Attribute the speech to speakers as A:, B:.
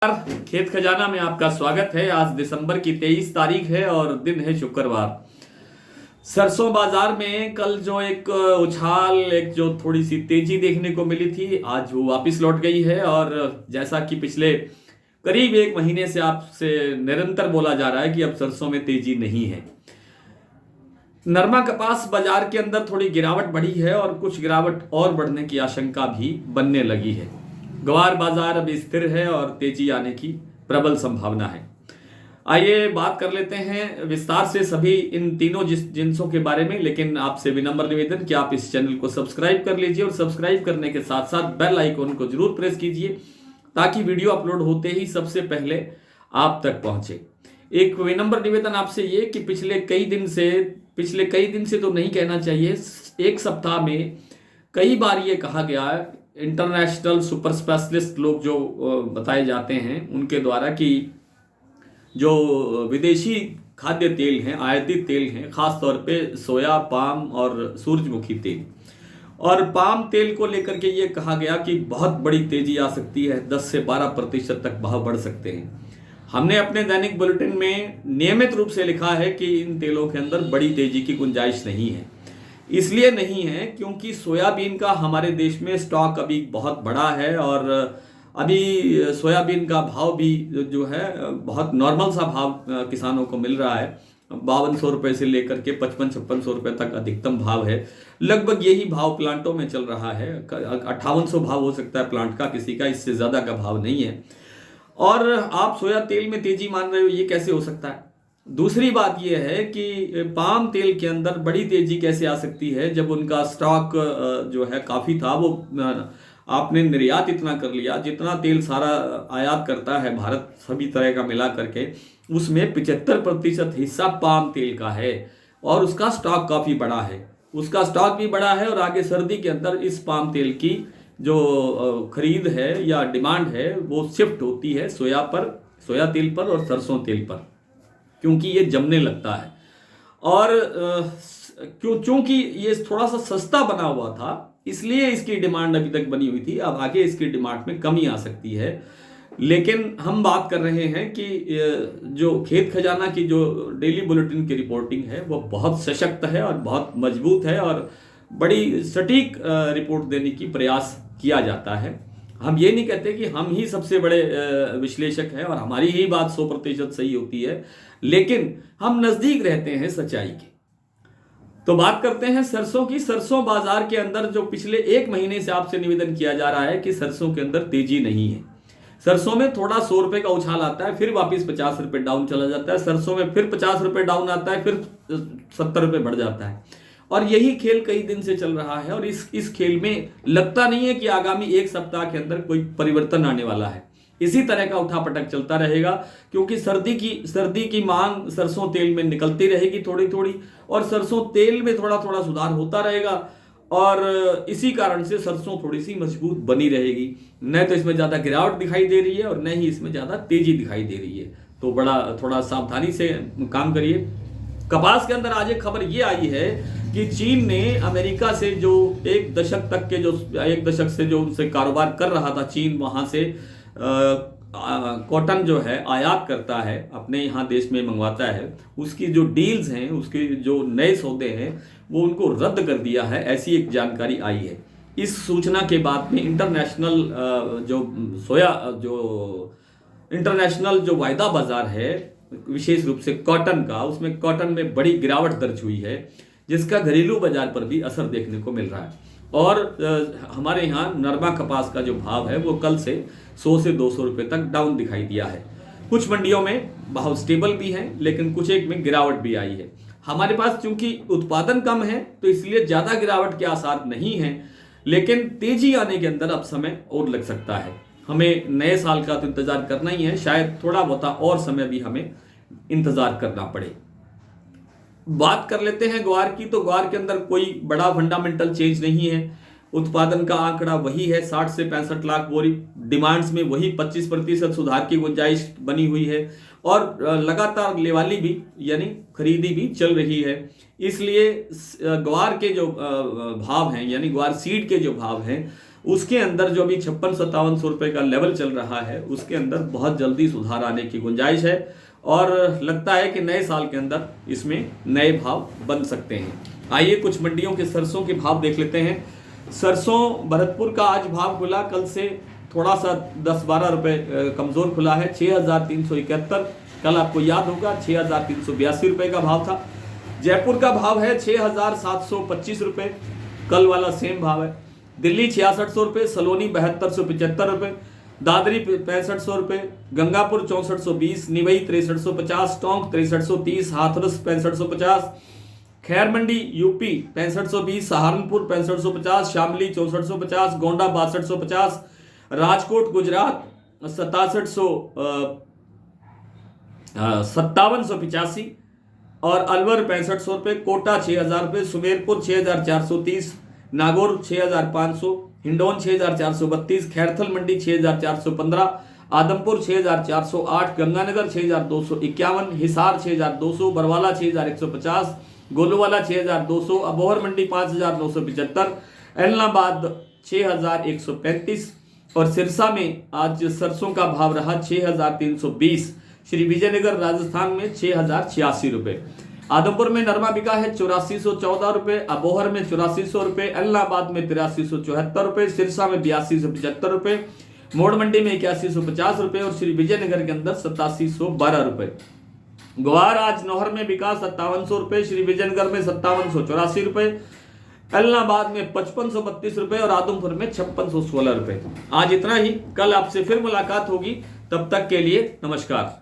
A: खेत खजाना में आपका स्वागत है। आज दिसंबर की 23 तारीख है और दिन है शुक्रवार। सरसों बाजार में कल जो एक उछाल, एक जो थोड़ी सी तेजी देखने को मिली थी, आज वो वापस लौट गई है। और जैसा कि पिछले करीब एक महीने से आपसे निरंतर बोला जा रहा है कि अब सरसों में तेजी नहीं है। नरमा कपास बाजार के अंदर थोड़ी गिरावट बढ़ी है और कुछ गिरावट और बढ़ने की आशंका भी बनने लगी है। ग्वार बाजार अभी स्थिर है और तेजी आने की प्रबल संभावना है। आइए बात कर लेते हैं विस्तार से सभी इन तीनों जिंसों के बारे में, लेकिन आपसे विनम्र निवेदन कि आप इस चैनल को सब्सक्राइब कर लीजिए और सब्सक्राइब करने के साथ साथ बेल आइकन को जरूर प्रेस कीजिए ताकि वीडियो अपलोड होते ही सबसे पहले आप तक पहुंचे। एक विनम्र निवेदन आपसे ये कि पिछले कई दिन से तो नहीं कहना चाहिए, एक सप्ताह में कई बार ये कहा गया, इंटरनेशनल सुपर स्पेशलिस्ट लोग जो बताए जाते हैं उनके द्वारा, कि जो विदेशी खाद्य तेल हैं, आयातित तेल हैं, खास तौर पे सोया, पाम और सूरजमुखी तेल, और पाम तेल को लेकर के ये कहा गया कि बहुत बड़ी तेजी आ सकती है, 10 से 12% तक भाव बढ़ सकते हैं। हमने अपने दैनिक बुलेटिन में नियमित रूप से लिखा है कि इन तेलों के अंदर बड़ी तेजी की गुंजाइश नहीं है। इसलिए नहीं है क्योंकि सोयाबीन का हमारे देश में स्टॉक अभी बहुत बड़ा है और अभी सोयाबीन का भाव भी जो है बहुत नॉर्मल सा भाव किसानों को मिल रहा है। 5200 रुपये से लेकर के 5500-5600 रुपये तक अधिकतम भाव है। लगभग यही भाव प्लांटों में चल रहा है। 5800 भाव हो सकता है प्लांट का, किसी का इससे ज़्यादा का भाव नहीं है। और आप सोया तेल में तेजी मान रहे हो, ये कैसे हो सकता है? दूसरी बात यह है कि पाम तेल के अंदर बड़ी तेजी कैसे आ सकती है जब उनका स्टॉक जो है काफ़ी था, वो आपने निर्यात इतना कर लिया, जितना तेल सारा आयात करता है भारत सभी तरह का मिला करके, उसमें 75% हिस्सा पाम तेल का है और उसका स्टॉक काफ़ी बड़ा है। उसका स्टॉक भी बड़ा है और आगे सर्दी के अंदर इस पाम तेल की जो खरीद है या डिमांड है वो शिफ्ट होती है सोया तेल पर और सरसों तेल पर, क्योंकि ये जमने लगता है। और क्योंकि ये थोड़ा सा सस्ता बना हुआ था, इसलिए इसकी डिमांड अभी तक बनी हुई थी। अब आगे इसकी डिमांड में कमी आ सकती है। लेकिन हम बात कर रहे हैं कि जो खेत खजाना की जो डेली बुलेटिन की रिपोर्टिंग है वो बहुत सशक्त है और बहुत मजबूत है और बड़ी सटीक रिपोर्ट देने की प्रयास किया जाता है। हम ये नहीं कहते कि हम ही सबसे बड़े विश्लेषक हैं और हमारी ही बात 100% सही होती है, लेकिन हम नजदीक रहते हैं सच्चाई के। तो बात करते हैं सरसों की। सरसों बाजार के अंदर जो पिछले एक महीने से आपसे निवेदन किया जा रहा है कि सरसों के अंदर तेजी नहीं है। सरसों में थोड़ा 100 रुपए का उछाल आता है, फिर वापस 50 रुपए डाउन चला जाता है, सरसों में फिर 50 रुपए डाउन आता है, फिर 70 रुपए बढ़ जाता है। और यही खेल कई दिन से चल रहा है और इस खेल में लगता नहीं है कि आगामी एक सप्ताह के अंदर कोई परिवर्तन आने वाला है। इसी तरह का उठापटक चलता रहेगा क्योंकि सर्दी की मांग सरसों तेल में निकलती रहेगी थोड़ी थोड़ी, और सरसों तेल में थोड़ा थोड़ा सुधार होता रहेगा और इसी कारण से सरसों थोड़ी सी मजबूत बनी रहेगी। न तो इसमें ज़्यादा गिरावट दिखाई दे रही है और न ही इसमें ज़्यादा तेजी दिखाई दे रही है। तो थोड़ा सावधानी से काम करिए। कपास के अंदर आज एक खबर ये आई है कि चीन ने अमेरिका से जो एक दशक से जो उनसे कारोबार कर रहा था, चीन वहां से कॉटन जो है आयात करता है, अपने यहाँ देश में मंगवाता है, उसकी जो डील्स हैं, उसके जो नए सौदे हैं वो उनको रद्द कर दिया है, ऐसी एक जानकारी आई है। इस सूचना के बाद में इंटरनेशनल जो वायदा बाजार है, विशेष रूप से कॉटन का, उसमें कॉटन में बड़ी गिरावट दर्ज हुई है, जिसका घरेलू बाजार पर भी असर देखने को मिल रहा है। और हमारे यहाँ नरमा कपास का जो भाव है वो कल से 100 से 200 रुपये तक डाउन दिखाई दिया है। कुछ मंडियों में भाव स्टेबल भी हैं, लेकिन कुछ एक में गिरावट भी आई है। हमारे पास चूंकि उत्पादन कम है तो इसलिए ज़्यादा गिरावट के आसार नहीं हैं, लेकिन तेजी आने के अंदर अब समय और लग सकता है। हमें नए साल का तो इंतज़ार करना ही है, शायद थोड़ा बहुत और समय भी हमें इंतज़ार करना पड़े। बात कर लेते हैं ग्वार की। तो ग्वार के अंदर कोई बड़ा फंडामेंटल चेंज नहीं है। उत्पादन का आंकड़ा वही है, 60 से 65 लाख बोरी। डिमांड्स में वही 25% सुधार की गुंजाइश बनी हुई है और लगातार लेवाली भी यानी खरीदी भी चल रही है। इसलिए ग्वार के जो भाव हैं, यानी ग्वार सीड के जो भाव हैं, उसके अंदर जो अभी 56-57 रुपए का लेवल चल रहा है उसके अंदर बहुत जल्दी सुधार आने की गुंजाइश है और लगता है कि नए साल के अंदर इसमें नए भाव बन सकते हैं। आइए कुछ मंडियों के सरसों के भाव देख लेते हैं। सरसों भरतपुर का आज भाव खुला कल से थोड़ा सा 10-12 रुपए कमजोर खुला है, 6,371। कल आपको याद होगा 6,382 रुपए का भाव था। जयपुर का भाव है 6,725 रुपए, कल वाला सेम भाव है। दिल्ली 6600 रुपए, सलोनी 7275 रुपए, दादरी 6500 रुपए, गंगापुर 6420, निवई 6350, टोंक 6330, हाथरस 6550, खैर मंडी यूपी 6520, सहारनपुर 6550, शामली 6450, गोंडा 6250, राजकोट गुजरात 5785 और अलवर 6500 रुपए, कोटा 6000 रुपए, सुमेरपुर 6430, नागौर 6500, हिंडौन 6432, खैरथल मंडी 6415, आदमपुर 6408, गंगानगर 6251, हिसार 6200, बरवाला 6150, गोलूवाला 6200, अबोहर मंडी 5975, एलनाबाद 6135 और सिरसा में आज सरसों का भाव रहा 6320। श्री विजयनगर राजस्थान में 6086 रुपए। आदमपुर में नरमा बिका है 8414 रुपए, अबोहर में 8400 रुपए, इलाहाबाद में 8374 रुपए, सिरसा में 8275 रुपए, मोड़ मंडी में 8150 रुपए और श्री विजयनगर के अंदर 8712 रुपए। ग्वार आज नौहर में बिका 5700 रुपए, श्री विजयनगर में 5784 रुपए, इलाहाबाद में 5532 रुपए और आदमपुर में 5616 रुपए। आज इतना ही, कल आपसे फिर मुलाकात होगी, तब तक के लिए नमस्कार।